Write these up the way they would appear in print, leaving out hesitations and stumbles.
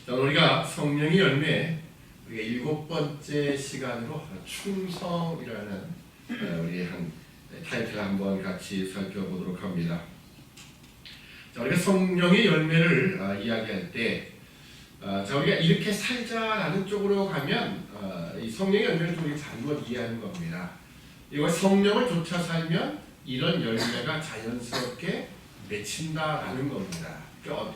자, 우리가 성령의 열매, 우리가 7번째 시간으로 충성이라는 우리 한 타이틀을 한번 같이 살펴보도록 합니다. 자, 우리가 성령의 열매를 이야기할 때, 자, 우리가 이렇게 살자라는 쪽으로 가면 이 성령의 열매를 좀 잘못 이해하는 겁니다. 이거 성령을 좇아 살면 이런 열매가 자연스럽게 맺힌다라는 겁니다. 그러니까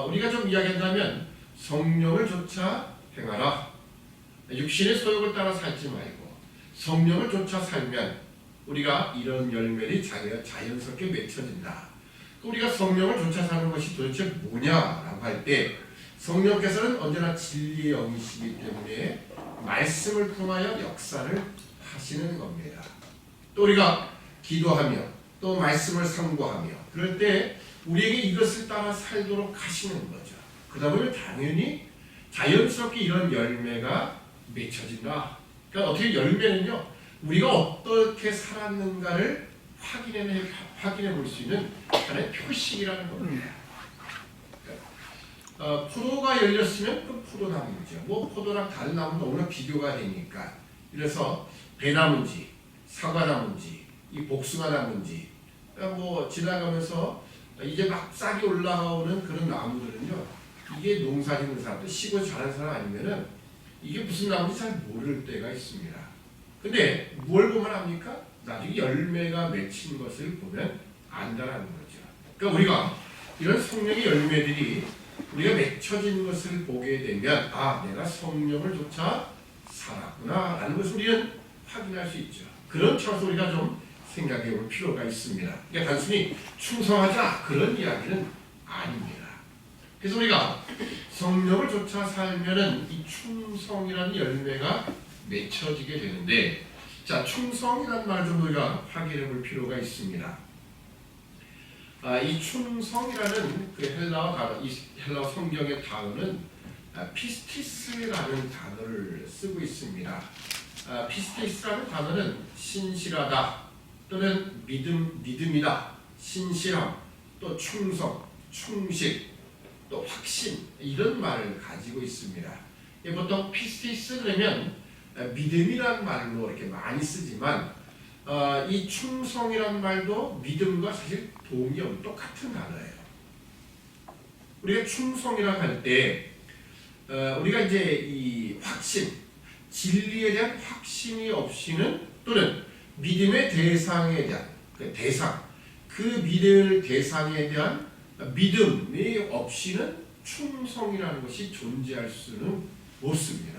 우리가 좀 이야기한다면 성령을 좇아 행하라. 육신의 소욕을 따라 살지 말고 성령을 좇아 살면 우리가 이런 열매를 자연스럽게 맺혀진다. 우리가 성령을 좇아 사는 것이 도대체 뭐냐라고 할 때 성령께서는 언제나 진리의 영이시기 때문에 말씀을 통하여 역사를 하시는 겁니다. 또 우리가 기도하며 또 말씀을 상고하며 그럴 때 우리에게 이것을 따라 살도록 하시는 거죠. 그러다 보면 당연히 자연스럽게 이런 열매가 맺혀진다. 그러니까 어떻게 열매는요, 우리가 어떻게 살았는가를 확인해 볼 수 있는 하나의 표식이라는 겁니다. 포도가 열렸으면 그 포도나무죠. 뭐 포도랑 다른 나무는 너무나 비교가 되니까. 그래서 배나무인지 사과나무인지 이 복숭아나무인지 뭐 지나가면서 이제 막 싹이 올라오는 그런 나무들은요, 이게 농사 짓는 사람들, 시골 잘하는 사람 아니면은 이게 무슨 나무인지 잘 모를 때가 있습니다. 근데 뭘 보면 압니까? 나중에 열매가 맺힌 것을 보면 안다라는 거죠. 그러니까 우리가 이런 성령의 열매들이 우리가 맺혀진 것을 보게 되면 내가 성령을 좇아 살았구나 라는 것을 우리는 확인할 수 있죠. 그런 차원에서 우리가 좀 생각해 볼 필요가 있습니다. 그러니까 단순히 충성하자 그런 이야기는 아닙니다. 그래서 우리가 성령을 좇아 살면은 이 충성이라는 열매가 맺혀지게 되는데, 자, 충성이라는 말 좀 우리가 확인해 볼 필요가 있습니다. 이 충성이라는 그 헬라어 단어, 이 헬라어 성경의 단어는 피스티스라는 단어를 쓰고 있습니다. 피스티스라는 단어는 신실하다 또는 믿음이다, 신실함, 또 충성, 충실, 또 확신 이런 말을 가지고 있습니다. 보통 피스티스 그러면 믿음이라는 말로 이렇게 많이 쓰지만 이 충성이라는 말도 믿음과 사실 동의어 똑같은 단어예요. 우리가 충성이라고 할 때 우리가 이제 이 확신, 진리에 대한 확신이 없이는 또는 믿음의 대상에 대한 그 믿을 대상에 대한 믿음이 없이는 충성이라는 것이 존재할 수는 없습니다.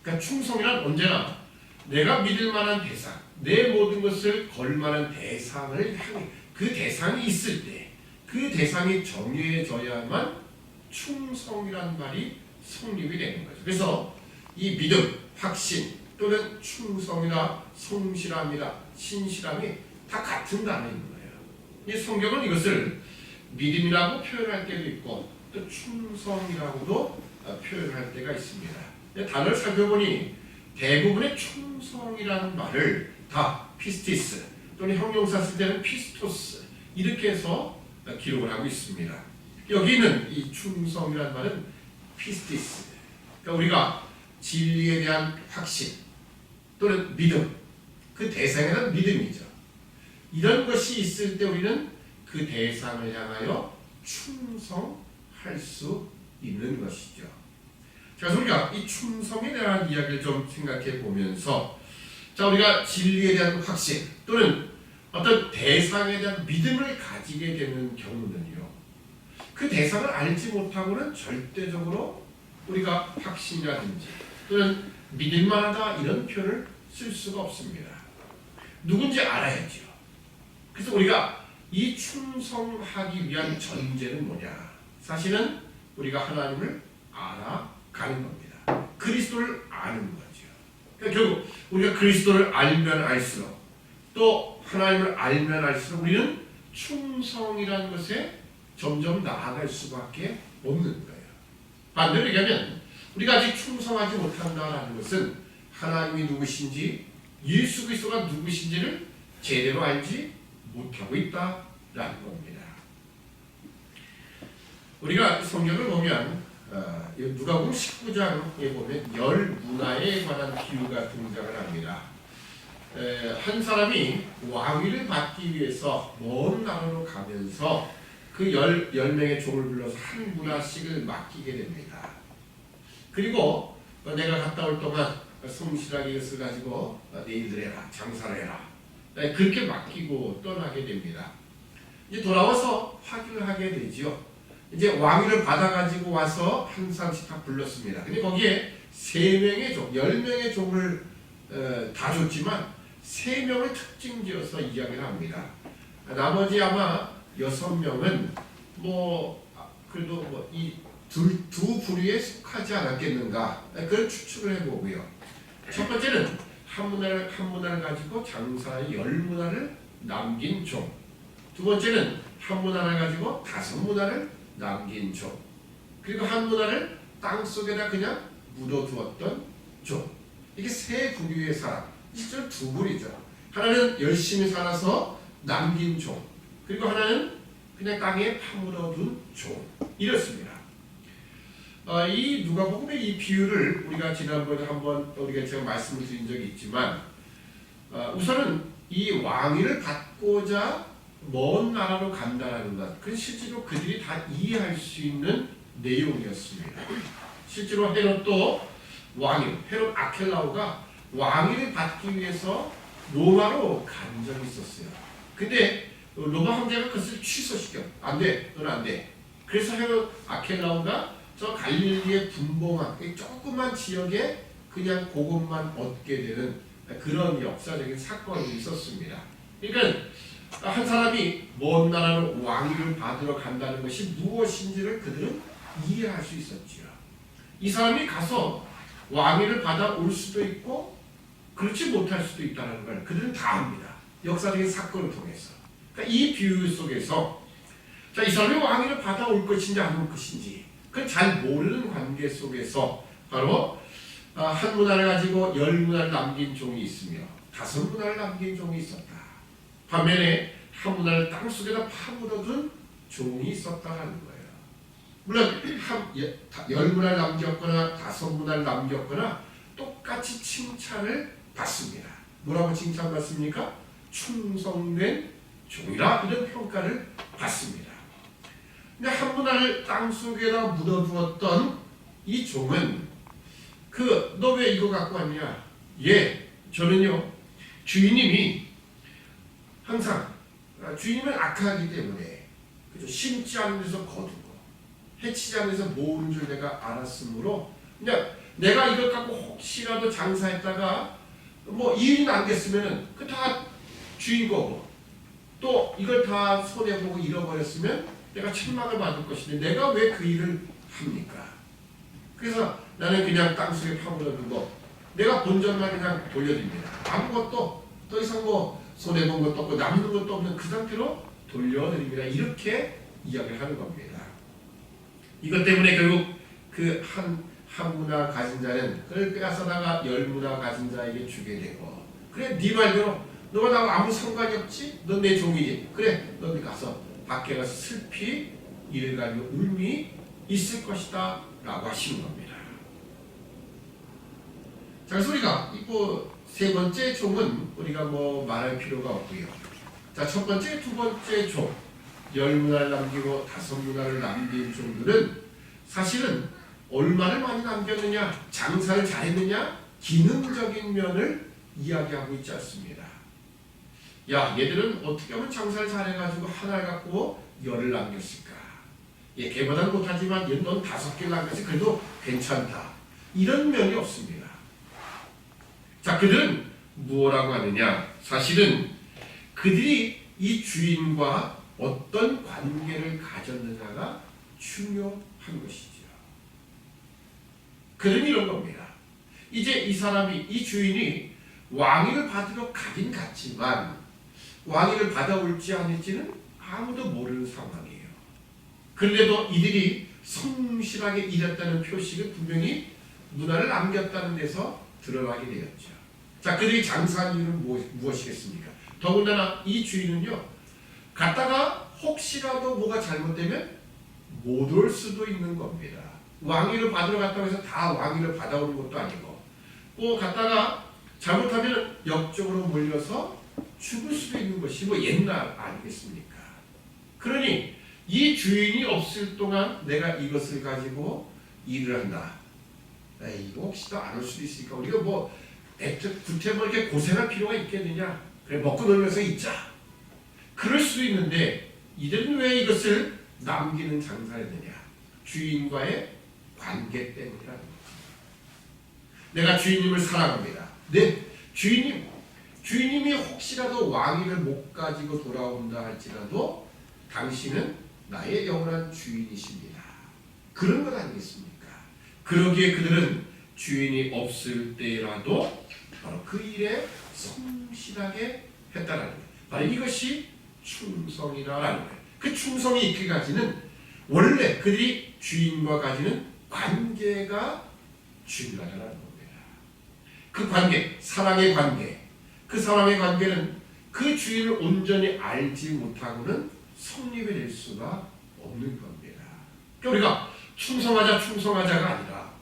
그러니까 충성이란 언제나 내가 믿을 만한 대상, 내 모든 것을 걸 만한 대상을 향해 그 대상이 있을 때 그 대상이 정해져야만 충성이라는 말이 성립이 되는 거죠. 그래서 이 믿음, 확신 또는 충성이나 성실함이나 신실함이 다 같은 단어인 거예요. 이 성경은 이것을 믿음이라고 표현할 때도 있고 또 충성이라고도 표현할 때가 있습니다. 단어를 살펴보니 대부분의 충성이라는 말을 다 피스티스 또는 형용사 쓸 때는 피스토스 이렇게 해서 기록을 하고 있습니다. 여기 있는 이 충성이라는 말은 피스티스, 그러니까 우리가 진리에 대한 확신 또는 믿음, 그 대상에 대한 믿음이죠. 이런 것이 있을 때 우리는 그 대상을 향하여 충성할 수 있는 것이죠. 그래서 우리가 이 충성에 대한 이야기를 좀 생각해 보면서, 자, 우리가 진리에 대한 확신 또는 어떤 대상에 대한 믿음을 가지게 되는 경우는요, 그 대상을 알지 못하고는 절대적으로 우리가 확신이라든지 또는 믿을만하다 이런 표현을 쓸 수가 없습니다. 누군지 알아야죠. 그래서 우리가 이 충성하기 위한 전제는 뭐냐? 사실은 우리가 하나님을 알아가는 겁니다. 그리스도를 아는 거죠. 그러니까 결국 우리가 그리스도를 알면 알수록 또 하나님을 알면 알수록 우리는 충성이라는 것에 점점 나아갈 수밖에 없는 거예요. 반대로 얘기하면 우리가 아직 충성하지 못한다는 것은 하나님이 누구신지 예수 그리스도가 누구신지를 제대로 알지 못하고 있다라는 겁니다. 우리가 성경을 보면 누가복음 19장에 보면 열 문화에 관한 비유가 등장을 합니다. 한 사람이 왕위를 받기 위해서 먼 나라로 가면서 그 10명의 종을 불러서 한 문화씩을 맡기게 됩니다. 그리고 내가 갔다 올 동안 성실하게 이것을 가지고 내일들 해라, 장사를 해라. 그렇게 맡기고 떠나게 됩니다. 이제 돌아와서 확인을 하게 되죠. 이제 왕위를 받아가지고 와서 한 사람씩 다 불렀습니다. 근데 거기에 3명의 종, 10명의 종을 다 줬지만 3명을 특징지어서 이야기를 합니다. 나머지 아마 6명은 그래도 이 두 부류에 속하지 않았겠는가, 그걸 추측을 해보고요. 첫 번째는 한 문화를 가지고 장사의 10문화를 남긴 종. 두 번째는 한 문화를 가지고 5문화를 남긴 종. 그리고 한 문화를 땅속에다 그냥 묻어두었던 종. 이게 3 부류의 사람. 실제로 2부류죠. 하나는 열심히 살아서 남긴 종. 그리고 하나는 그냥 땅에 파묻어둔 종. 이렇습니다. 이 누가복음의 이 비유를 우리가 지난번에 한번 제가 말씀을 드린 적이 있지만, 우선은 이 왕위를 받고자 먼 나라로 간다는 것, 그건 실제로 그들이 다 이해할 수 있는 내용이었습니다. 실제로 헤롯 아켈라오가 왕위를 받기 위해서 로마로 간 적이 있었어요. 근데 로마 황제가 그것을 취소시켜. 안 돼, 너는 안 돼. 그래서 헤롯 아켈라오가 저 갈릴리의 분봉한 조그만 지역에 그냥 그것만 얻게 되는 그런 역사적인 사건이 있었습니다. 그러니까 한 사람이 먼 나라로 왕위를 받으러 간다는 것이 무엇인지를 그들은 이해할 수 있었지요. 이 사람이 가서 왕위를 받아 올 수도 있고 그렇지 못할 수도 있다는 걸 그들은 다 압니다. 역사적인 사건을 통해서. 그러니까 이 비유 속에서 이 사람이 왕위를 받아 올 것인지 안 올 것인지 그걸 잘 모르는 관계 속에서 바로 한 문화를 가지고 10문화를 남긴 종이 있으며 5문화를 남긴 종이 있었다. 반면에 한 문화를 땅속에다 파묻어둔 종이 있었다는 거예요. 물론 10문화를 남겼거나 5문화를 남겼거나 똑같이 칭찬을 받습니다. 뭐라고 칭찬받습니까? 충성된 종이라 이런 평가를 받습니다. 근데 한 문화를 땅속에다 묻어두었던 이 종은 너 왜 이거 갖고 왔냐? 저는요 주인님이 항상 주인님은 악하기 때문에 그죠? 심지 않은 데서 거두고 해치지 않은 데서 모으는 줄 내가 알았으므로 그냥 내가 이걸 갖고 혹시라도 장사했다가 이윤이 남겼으면은 그 다 주인 거고 또 이걸 다 손해보고 잃어버렸으면 내가 책망을 받을 것인데 내가 왜 그 일을 합니까? 그래서 나는 그냥 땅속에 파묻어두고 내가 본전만 그냥 돌려드립니다. 아무것도 더 이상 손해본 것도 없고 남는 것도 없는 그 상태로 돌려드립니다. 이렇게 이야기를 하는 겁니다. 이것 때문에 결국 그 한 문화 가진 자는 그걸 빼앗아다가 10문화 가진 자에게 주게 되고, 그래 네 말대로 너가 나하고 아무 상관이 없지? 넌 내 종이지. 그래 너는 가서 밖에 가서 슬피 이를 가지고 울미 있을 것이다 라고 하시는 겁니다. 자, 그래서 우리가 세 번째 종은 우리가 말할 필요가 없고요. 자, 첫 번째, 두 번째 종 10문화를 남기고 5문화를 남긴 종들은 사실은 얼마를 많이 남겼느냐, 장사를 잘했느냐, 기능적인 면을 이야기하고 있지 않습니다. 얘들은 어떻게 하면 장사를 잘해가지고 하나를 갖고 10을 남겼을까? 걔보다는 못하지만 넌 5개를 남겼으니 그래도 괜찮다. 이런 면이 없습니다. 자, 그들은 무엇라고 하느냐? 사실은 그들이 이 주인과 어떤 관계를 가졌느냐가 중요한 것이죠. 그런 이런 겁니다. 이제 이 주인이 왕위를 받으러 가긴 갔지만 왕위를 받아올지 아닐지는 아무도 모르는 상황이에요. 그런데도 이들이 성실하게 일했다는 표식은 분명히 문화를 남겼다는 데서 드러나게 되었죠. 자, 그들이 장사한 이유는 무엇이겠습니까? 더군다나 이 주인은요, 갔다가 혹시라도 뭐가 잘못되면 못 올 수도 있는 겁니다. 왕위를 받으러 갔다고 해서 다 왕위를 받아오는 것도 아니고 또 갔다가 잘못하면 역적으로 몰려서 죽을 수도 있는 것이 뭐 옛날 아니겠습니까? 그러니 이 주인이 없을 동안 내가 이것을 가지고 일을 한다. 이거 혹시 또 안 올 수도 있으니까 우리가 뭐 구태 뭐 이렇게 고생할 필요가 있겠느냐? 그래 먹고 놀면서 있자. 그럴 수도 있는데 이들은 왜 이것을 남기는 장사를 했느냐? 주인과의 관계 때문이라는 거죠. 내가 주인님을 사랑합니다. 네, 주인님이 혹시라도 왕위를 못 가지고 돌아온다 할지라도 당신은 나의 영원한 주인이십니다. 그런 것 아니겠습니까? 그러기에 그들은 주인이 없을 때라도 바로 그 일에 성실하게 했다라는 거예요. 바로 이것이 충성이라는 거예요. 그 충성이 있기까지는 원래 그들이 주인과 가지는 관계가 중요하다는 겁니다. 그 관계, 사랑의 관계, 그 사랑의 관계는 그 주인을 온전히 알지 못하고는 성립이 될 수가 없는 겁니다. 그러니까 우리가 충성하자가 아니라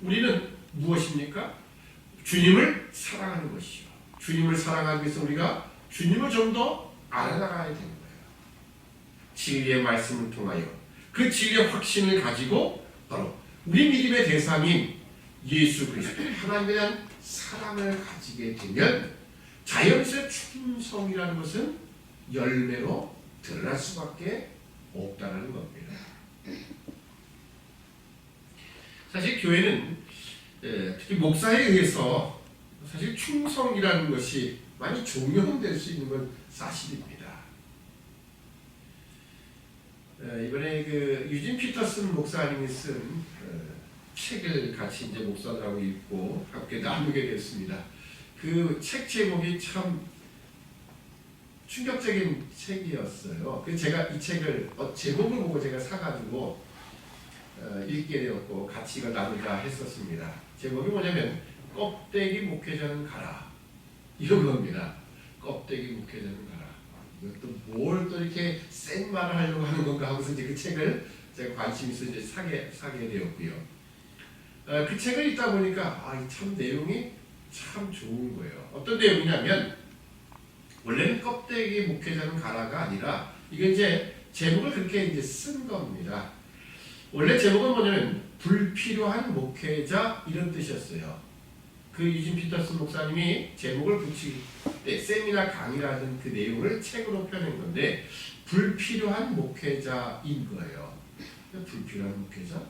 우리는 무엇입니까? 주님을 사랑하는 것이요. 주님을 사랑하기 위해서 우리가 주님을 좀 더 알아나가야 되는 거예요. 진리의 말씀을 통하여 그 진리의 확신을 가지고 바로 우리 믿음의 대상인 예수 그리스도 하나님에 대한 사랑을 가지게 되면 자연스레 충성이라는 것은 열매로 드러날 수밖에 없다는 겁니다. 사실 교회는 특히 목사에 의해서 사실 충성이라는 것이 많이 종용될 수 있는 건 사실입니다. 이번에 그 유진 피터슨 목사님이 쓴 책을 같이 이제 목사들하고 읽고 함께 나누게 됐습니다. 그 책 제목이 참 충격적인 책이었어요. 그래서 제가 이 책을 제목을 보고 제가 사가지고 읽게 되었고 같이 이걸 나누자 했었습니다. 제목이 뭐냐면 껍데기 목회자는 가라, 이런 겁니다. 껍데기 목회자는 가라. 이것도 뭘 또 이렇게 센 말을 하려고 하는 건가 하면서 이제 그 책을 제가 관심 있어 이제 사게 되었고요. 그 책을 읽다 보니까 참 내용이 참 좋은 거예요. 어떤 내용이냐면 원래는 껍데기 목회자는 가라가 아니라 이게 이제 제목을 그렇게 이제 쓴 겁니다. 원래 제목은 뭐냐면 불필요한 목회자 이런 뜻이었어요. 그 유진 피터슨 목사님이 제목을 붙일 때 세미나 강의라는 그 내용을 책으로 펴낸 건데 불필요한 목회자인 거예요. 불필요한 목회자?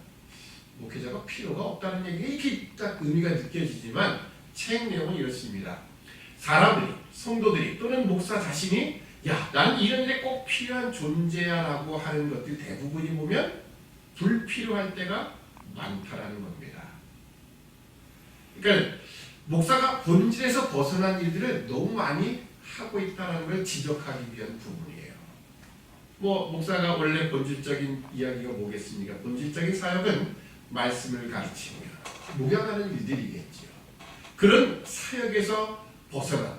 목회자가 필요가 없다는 얘기가 이렇게 딱 의미가 느껴지지만 책 내용은 이렇습니다. 사람들이, 성도들이 또는 목사 자신이 난 이런 일에 꼭 필요한 존재야 라고 하는 것들 대부분이 보면 불필요할 때가 많다라는 겁니다. 그러니까 목사가 본질에서 벗어난 일들을 너무 많이 하고 있다는 걸 지적하기 위한 부분이에요. 목사가 원래 본질적인 이야기가 뭐겠습니까? 본질적인 사역은 말씀을 가르치며 목양하는 일들이겠죠. 그런 사역에서 벗어난,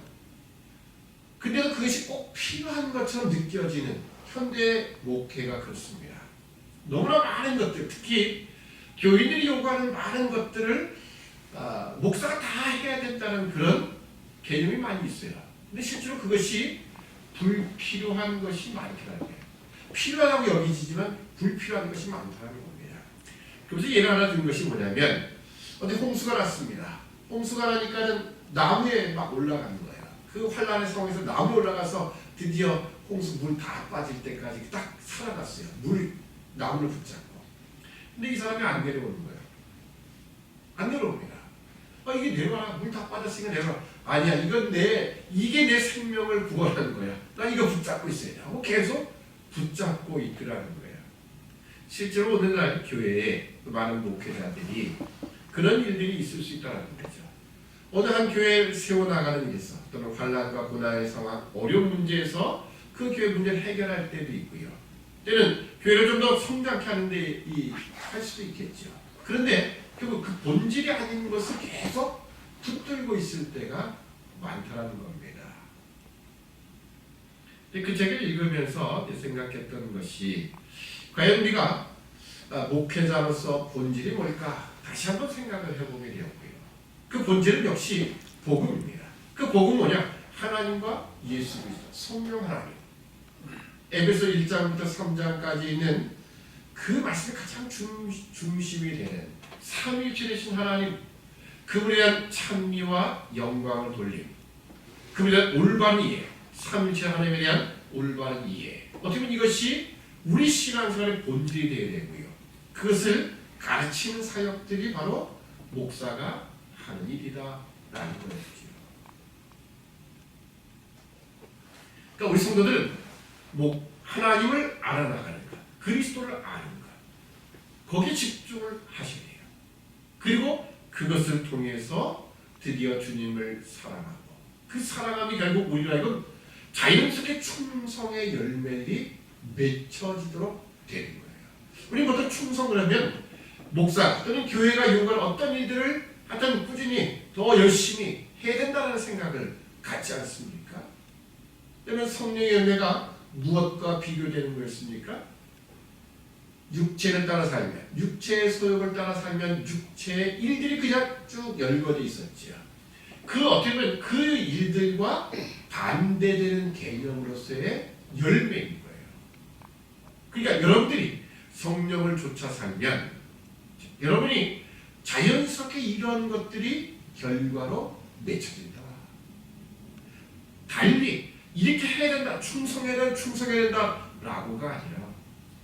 근데도 그것이 꼭 필요한 것처럼 느껴지는 현대 목회가 그렇습니다. 너무나 많은 것들, 특히 교인들이 요구하는 많은 것들을 목사가 다 해야 된다는 그런 개념이 많이 있어요. 근데 실제로 그것이 불필요한 것이 많더라는 거예요. 필요하다고 여기지만 불필요한 것이 많다는 겁니다. 그래서 예를 하나 든 것이 뭐냐면 어디 홍수가 났습니다. 홍수가 나니까는 나무에 막 올라가는 거예요. 그 환란의 상황에서 나무에 올라가서 드디어 홍수 물 다 빠질 때까지 딱 살아갔어요. 나무를 붙잡고. 근데 이 사람이 안 내려오는 거예요. 안 내려옵니다. 이게 내려와. 물 다 빠졌으니까 내려와. 아니야. 이게 내 생명을 구원하는 거야. 난 이거 붙잡고 있어야 돼. 하고 계속 붙잡고 있더라는 거예요. 실제로 오늘날 교회에 많은 목회자들이 그런 일들이 있을 수 있다는 거죠. 어느 한 교회를 세워나가는 일에서 또는 환란과 고난의 상황, 어려운 문제에서 그 교회 문제를 해결할 때도 있고요. 때는 교회를 좀 더 성장케 하는데 할 수도 있겠죠. 그런데 결국 그 본질이 아닌 것을 계속 붙들고 있을 때가 많다는 겁니다. 그 책을 읽으면서 생각했던 것이 과연 우리가 목회자로서 본질이 뭘까 다시 한번 생각을 해보게 되었고요. 그 본질은 역시 복음입니다. 그 복음은 뭐냐? 하나님과 예수 그리스도, 성령 하나님. 에베소 1장부터 3장까지 있는 그 말씀의 가장 중심이 되는 삼위일체 되신 하나님, 그분에 대한 찬미와 영광을 돌림, 그분에 대한 올바른 이해, 삼위일체 하나님에 대한 올바른 이해. 어떻게 보면 이것이 우리 신앙생활의 본질이 되어야 되고요. 그것을 가르치는 사역들이 바로 목사가 하는 일이다라는 것이죠. 그러니까 우리 성도들은 하나님을 알아나가는 것, 그리스도를 아는 것, 거기에 집중을 하셔야 돼요. 그리고 그것을 통해서 드디어 주님을 사랑하고, 그 사랑함이 결국 우리로 하여금 자연스럽게 충성의 열매들이 맺혀지도록 되는 거예요. 우리 보통 충성을 하면 목사 또는 교회가 요구하는 어떤 일들을 하여튼 꾸준히 더 열심히 해야 된다는 생각을 갖지 않습니까? 그러면 성령의 열매가 무엇과 비교되는 거였습니까? 육체를 따라 살면, 육체의 소욕을 따라 살면 육체의 일들이 그냥 쭉 열거져 있었지요. 어떻게 보면 그 일들과 반대되는 개념으로서의 열매인 거예요. 그러니까 여러분들이 성령을 쫓아 살면 여러분이 자연스럽게 이런 것들이 결과로 맺혀진다. 달리 이렇게 해야 된다, 충성해야 된다 라고가 아니라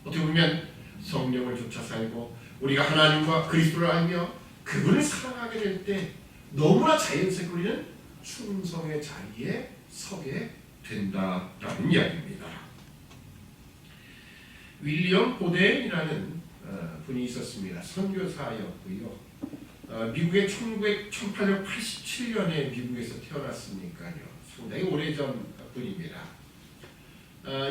어떻게 보면 성령을 쫓아 살고 우리가 하나님과 그리스도를 알며 그분을 사랑하게 될 때 너무나 자연스럽게 우리는 충성의 자리에 서게 된다라는 이야기입니다. 윌리엄 보덴이라는 분이 있었습니다. 선교사였고요. 미국의 1887년에 미국에서 태어났으니까요. 상당히 오래전 분입니다.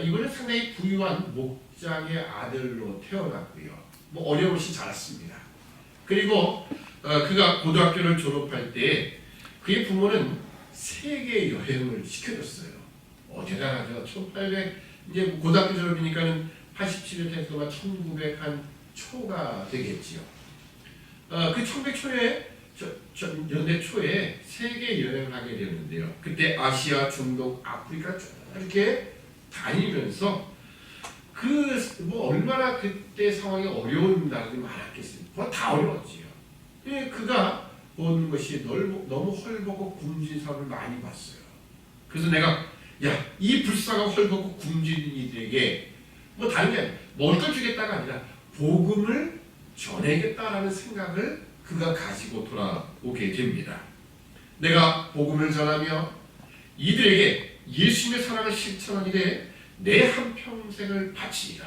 이분은 상당히 부유한 목장의 아들로 태어났고요. 어려움없이 자랐습니다. 그리고 그가 고등학교를 졸업할 때 그의 부모는 세계 여행을 시켜줬어요. 대단하죠. 1800 이제 고등학교 졸업이니까는 87년 해서가 1900 한 초가 되겠지요. 그 1900 초에 연대 초에 세계 여행을 하게 되었는데요. 그때 아시아, 중동, 아프리카 이렇게 다니면서 얼마나 그때 상황이 어려운 날이 많았겠습니까? 다 어려웠지요. 그가 보는 것이 너무 헐벗고 굶주린 사람을 많이 봤어요. 그래서 내가 이 불쌍하고 헐벗고 굶주린 이들에게 다른 게 아니라 먹을 걸 주겠다가 아니라 복음을 전해야겠다라는 생각을 그가 가지고 돌아오게 됩니다. 내가 복음을 전하며 이들에게 예수님의 사랑을 실천한 일에 내 한평생을 바치리라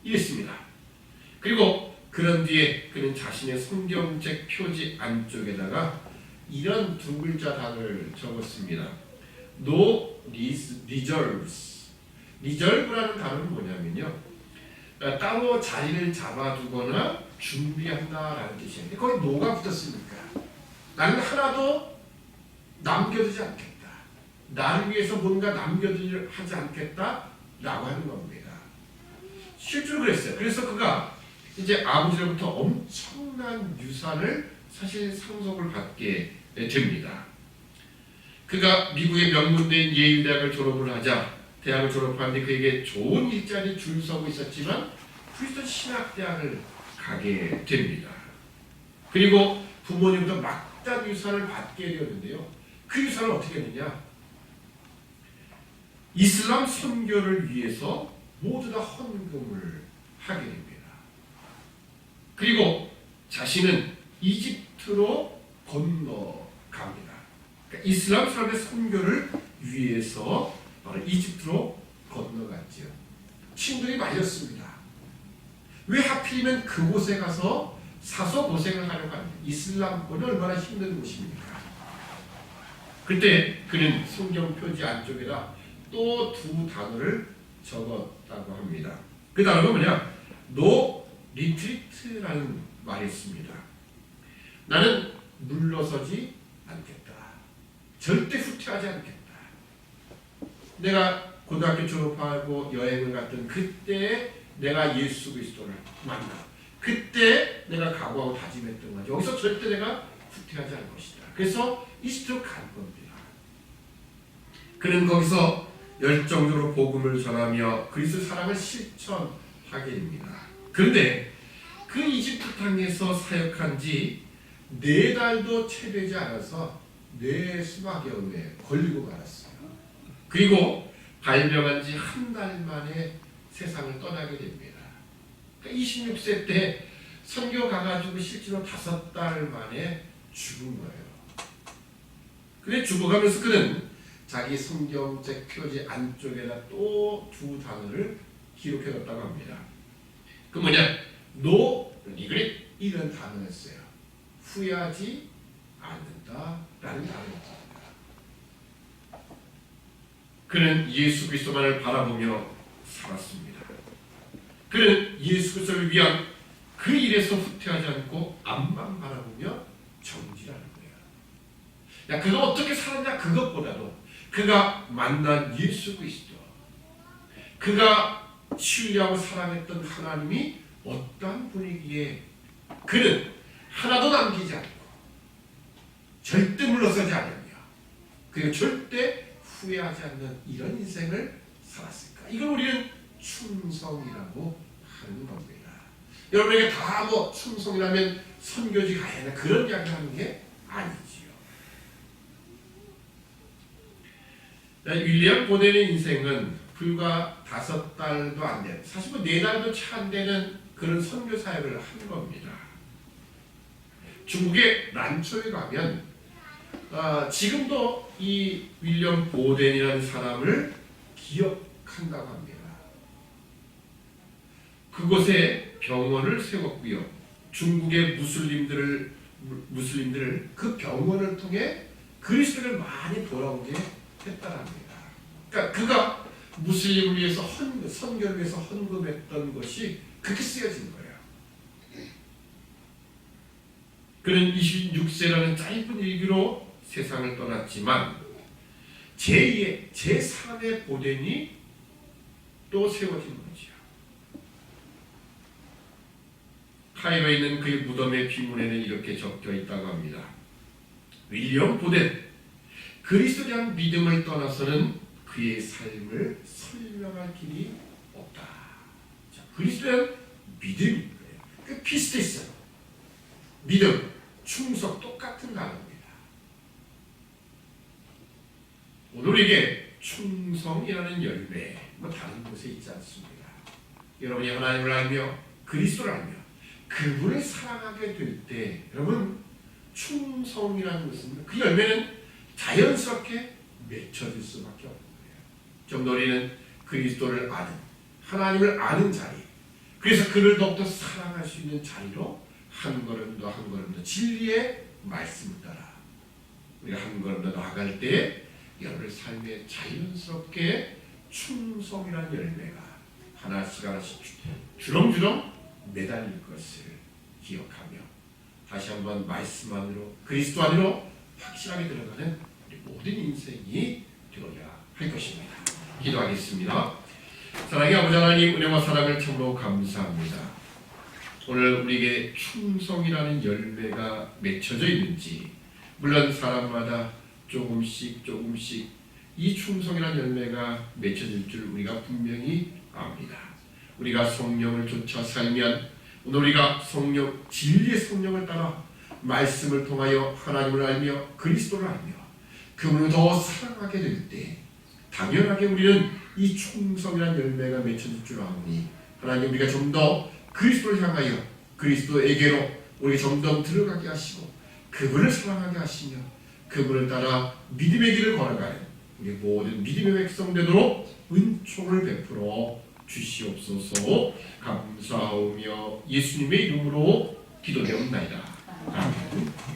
이랬습니다. 그리고 그런 뒤에 그는 자신의 성경책 표지 안쪽에다가 이런 두 글자 단어를 적었습니다. No reserves. reserve라는 단어는 뭐냐면요, 따로 자리를 잡아두거나 준비한다라는 뜻이에요. 거기 no가 붙었으니까 나는 하나도 남겨두지 않겠다. 나를 위해서 뭔가 남겨두지 하지 않겠다라고 하는 겁니다. 실제로 그랬어요. 그래서 그가 이제 아버지로부터 엄청난 유산을 사실 상속을 받게 됩니다. 그가 미국의 명문대인 예일대학을 졸업을 하자 대학을 졸업하는데 그에게 좋은 일자리 줄 서고 있었지만 프리스턴 신학대학을 가게 됩니다. 그리고 부모님부터 막단 유산을 받게 되었는데요. 그 유산을 어떻게 했느냐? 이슬람 선교를 위해서 모두 다 헌금을 하게 됩니다. 그리고 자신은 이집트로 건너갑니다. 그러니까 이슬람 사람의 선교를 위해서 바로 이집트로 건너갔죠. 친구들이 말렸습니다. 왜 하필이면 그곳에 가서 사서 고생을 하려고 하는데 이슬람권이 얼마나 힘든 곳입니까? 그때 그는 성경 표지 안쪽에다 또 두 단어를 적었다고 합니다. 그 단어가 뭐냐? No retreat라는 말이 있습니다. 나는 물러서지 않겠다. 절대 후퇴하지 않겠다. 내가 고등학교 졸업하고 여행을 갔던 그때의 내가 예수 그리스도를 만나. 그때 내가 각오하고 다짐했던 거죠. 여기서 절대 내가 후퇴하지 않을 것이다. 그래서 이집트로 간 겁니다. 그는 거기서 열정적으로 복음을 전하며 그리스도 사랑을 실천하게 됩니다. 그런데 그 이집트 땅에서 사역한 지 4달도 채 되지 않아서 뇌수막염에 걸리고 말았어요. 그리고 발병한 지 1달 만에 세상을 떠나게 됩니다. 그러니까 26세 때 선교 가가지고 실제로 5달 만에 죽은 거예요. 그래 죽어가면서 그는 자기 성경책 표지 안쪽에다 또 2단어를 기록해뒀다고 합니다. 그 뭐냐? No regret 이런 단어였어요. 후회하지 않는다라는 단어였습니다. 그는 예수 그리스도만을 바라보며 살았습니다. 그는 예수 그리스도를 위한 그 일에서 후퇴하지 않고 앞만 바라보며 정진하는 거예요. 야, 그가 어떻게 살았냐? 그것보다도 그가 만난 예수 그리스도, 그가 신뢰하고 사랑했던 하나님이 어떠한 분위기에 그는 하나도 남기지 않고 절대 물러서지 않으며 그리고 절대 후회하지 않는 이런 인생을 살았을까? 이걸 우리는 충성이라고 하는 겁니다. 여러분에게 다 뭐 충성이라면 선교지 가야 하나 그런 이야기 하는 게 아니지요. 윌리엄 보덴의 인생은 불과 5달도 안 된, 사실 뭐 4달도 채 안 되는 그런 선교 사역을 한 겁니다. 중국의 란초에 가면 지금도 이 윌리엄 보덴이라는 사람을 기억한다고 합니다. 그곳에 병원을 세웠고요. 중국의 무슬림들을 그 병원을 통해 그리스도를 많이 돌아오게 했다랍니다. 그러니까 그가 무슬림을 위해서 선교를 위해서 헌금했던 것이 그렇게 쓰여진 거예요. 그는 26세라는 짧은 일기로 세상을 떠났지만 제2의 제3의 보덴이 또 세워진 거죠. 카이로에 있는 그의 무덤의 비문에는 이렇게 적혀 있다고 합니다. 윌리엄 보덴, 그리스도에 대한 믿음을 떠나서는 그의 삶을 설명할 길이 없다. 자, 그리스도에 대한 믿음이에요. 그 비슷했어요. 믿음, 충성 똑같은 단어입니다. 오늘 우리에게 충성이라는 열매 뭐 다른 곳에 있지 않습니다. 여러분이 하나님을 알며 그리스도를 알며 그분을 사랑하게 될 때 여러분 충성이라는 것은 그 열매는 자연스럽게 맺혀질 수밖에 없는 거예요. 좀 더 우리는 그리스도를 아는 하나님을 아는 자리, 그래서 그를 더욱더 사랑할 수 있는 자리로 한 걸음 더 한 걸음 더 진리의 말씀을 따라 우리가 한 걸음 더 나아갈 때 여러분의 삶에 자연스럽게 충성이라는 열매가 하나씩 하나씩 주렁주렁 매달릴 것을 기억하며 다시 한번 말씀 안으로 그리스도 안으로 확실하게 들어가는 우리 모든 인생이 되어야 할 것입니다. 기도하겠습니다. 사랑의 아버지 하나님, 은혜와 사랑을 참으로 감사합니다. 오늘 우리에게 충성이라는 열매가 맺혀져 있는지, 물론 사람마다 조금씩 이 충성이라는 열매가 맺혀질 줄 우리가 분명히 압니다. 우리가 성령을 쫓아 살면 오늘 우리가 성령, 진리의 성령을 따라 말씀을 통하여 하나님을 알며 그리스도를 알며 그분을 더 사랑하게 될 때 당연하게 우리는 이 충성이라는 열매가 맺혀질 줄 아오니 하나님, 우리가 좀 더 그리스도를 향하여 그리스도에게로 우리 점점 들어가게 하시고 그분을 사랑하게 하시며 그분을 따라 믿음의 길을 걸어가는 우리 모든 믿음의 백성 되도록 은총을 베풀어 주시옵소서. 감사하며 예수님의 이름으로 기도되옵나이다. 아멘.